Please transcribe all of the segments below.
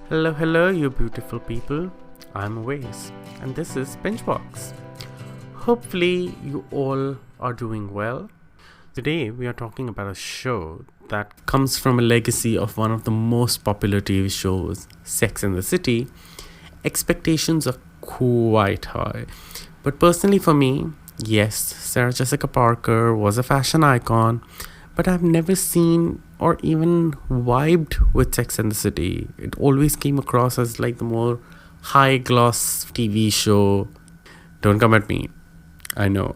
Hello, hello, you beautiful people. I'm Aways, and this is Binge. Hopefully, you all are doing well. Today, we are talking about a show that comes from a legacy of one of the most popular TV shows, Sex and the City. Expectations are quite high. But personally, for me, yes, Sarah Jessica Parker was a fashion icon, but I've never seen or even vibed with Sex and the City. It always came across as like the more high gloss TV show. Don't come at me. I know.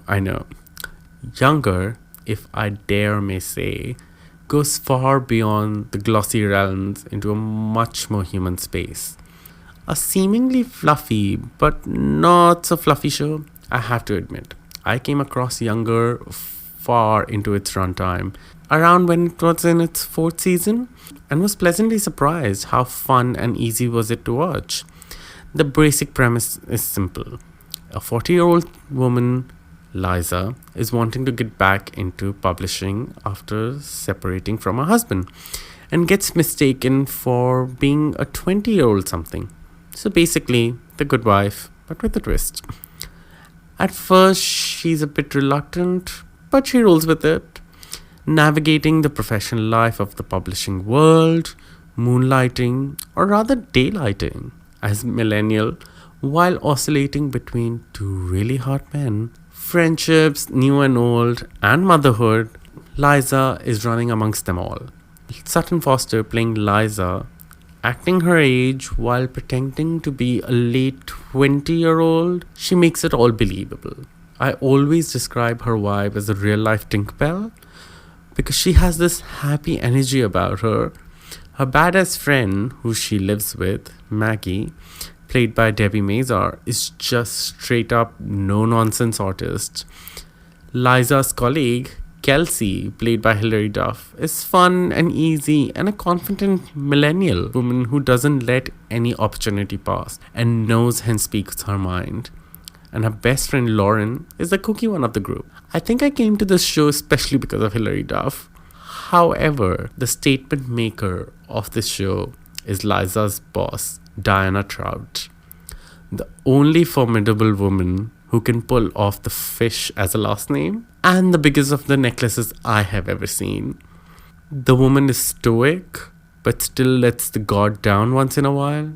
Younger, if I dare may say, goes far beyond the glossy realms into a much more human space. A seemingly fluffy, but not so fluffy show, I have to admit. I came across Younger far into its runtime, around when it was in its fourth season, and was pleasantly surprised how fun and easy was it to watch. The basic premise is simple. A 40-year-old woman, Liza, is wanting to get back into publishing after separating from her husband and gets mistaken for being a 20-year-old something. So basically, the good wife, but with a twist. At first, she's a bit reluctant, but she rolls with it, navigating the professional life of the publishing world, moonlighting, or rather daylighting, as millennial, while oscillating between two really hot men, friendships, new and old, and motherhood. Liza is running amongst them all. Sutton Foster playing Liza, acting her age while pretending to be a late 20-year-old, she makes it all believable. I always describe her vibe as a real-life Tinkerbell because she has this happy energy about her. Her badass friend, who she lives with, Maggie, played by Debbie Mazar, is just straight-up no-nonsense artist. Liza's colleague, Kelsey, played by Hilary Duff, is fun and easy and a confident millennial woman who doesn't let any opportunity pass and knows and speaks her mind. And her best friend Lauren is the kooky one of the group. I think I came to this show especially because of Hilary Duff. However, the statement maker of this show is Liza's boss, Diana Trout, the only formidable woman who can pull off the fish as a last name and the biggest of the necklaces I have ever seen. The woman is stoic, but still lets the guard down once in a while.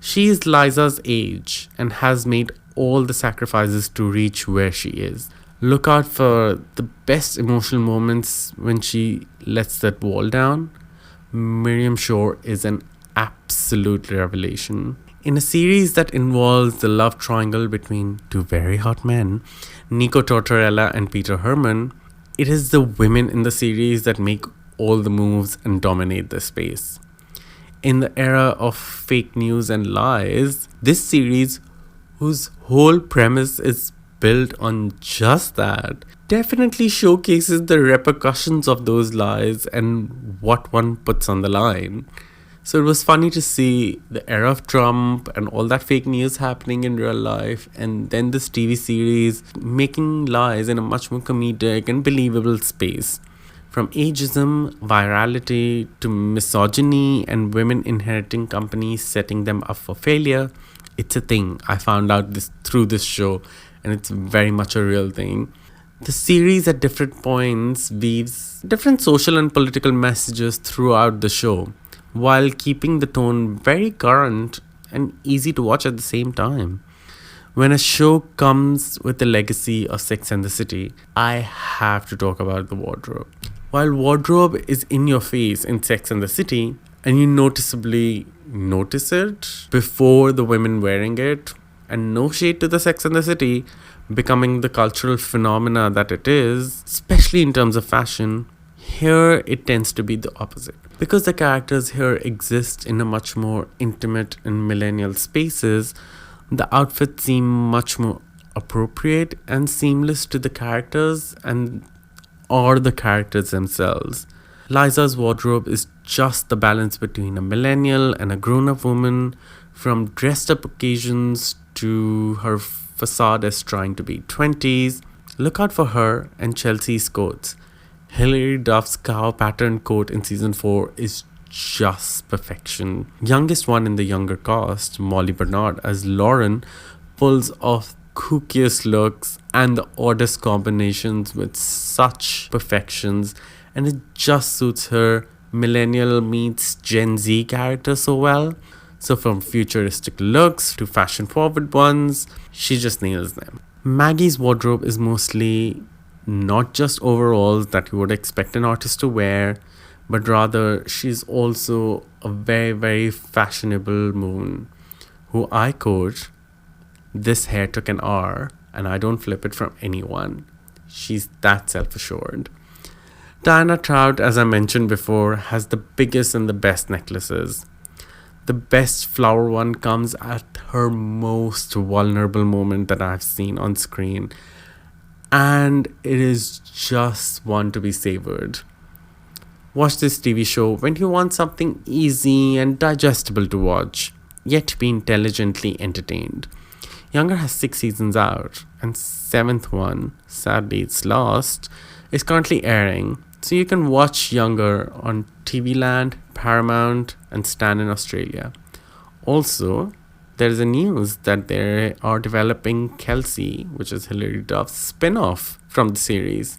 She is Liza's age and has made all the sacrifices to reach where she is. Look out for the best emotional moments when she lets that wall down. Miriam Shore is an absolute revelation. In a series that involves the love triangle between two very hot men, Nico Tortorella and Peter Herman, it is the women in the series that make all the moves and dominate the space. In the era of fake news and lies, this series, whose whole premise is built on just that, definitely showcases the repercussions of those lies and what one puts on the line. So it was funny to see the era of Trump and all that fake news happening in real life, and then this TV series making lies in a much more comedic and believable space. From ageism, virality, to misogyny and women inheriting companies setting them up for failure, it's a thing. I found out this through this show, and it's very much a real thing. The series at different points weaves different social and political messages throughout the show, while keeping the tone very current and easy to watch at the same time. When a show comes with the legacy of Sex and the City, I have to talk about the wardrobe. While wardrobe is in your face in Sex and the City, and you noticeably notice it before the women wearing it, and no shade to the Sex and the City becoming the cultural phenomena that it is, especially in terms of fashion, here it tends to be the opposite. Because the characters here exist in a much more intimate and millennial spaces, the outfits seem much more appropriate and seamless to the characters or the characters themselves. Liza's wardrobe is just the balance between a millennial and a grown-up woman, from dressed-up occasions to her facade as trying to be 20s. Look out for her and Chelsea's coats. Hilary Duff's cow pattern coat in season 4 is just perfection. Youngest one in the younger cast, Molly Bernard as Lauren, pulls off kookiest looks and the oddest combinations with such perfections, and it just suits her millennial meets Gen Z character so well. So from futuristic looks to fashion forward ones, she just nails them. Maggie's wardrobe is mostly not just overalls that you would expect an artist to wear, but rather she's also a very, very fashionable moon who I quote, "This hair took an R and I don't flip it from anyone." She's that self-assured. Diana Trout, as I mentioned before, has the biggest and the best necklaces. The best flower one comes at her most vulnerable moment that I've seen on screen. And it is just one to be savored. Watch this TV show when you want something easy and digestible to watch, yet be intelligently entertained. Younger has 6 seasons out, and 7th one, sadly it's lost, is currently airing. So you can watch Younger on TV Land, Paramount, and Stan in Australia. Also, there is a news that they are developing Kelsey, which is Hilary Duff's spin-off from the series.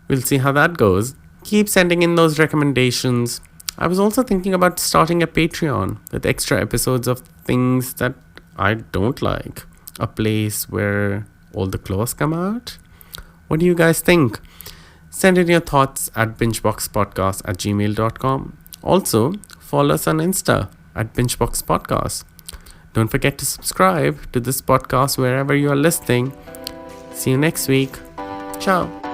We'll see how that goes. Keep sending in those recommendations. I was also thinking about starting a Patreon with extra episodes of things that I don't like. A place where all the claws come out. What do you guys think? Send in your thoughts at bingeboxpodcast@gmail.com. Also, follow us on Insta at bingeboxpodcast. Don't forget to subscribe to this podcast wherever you are listening. See you next week. Ciao.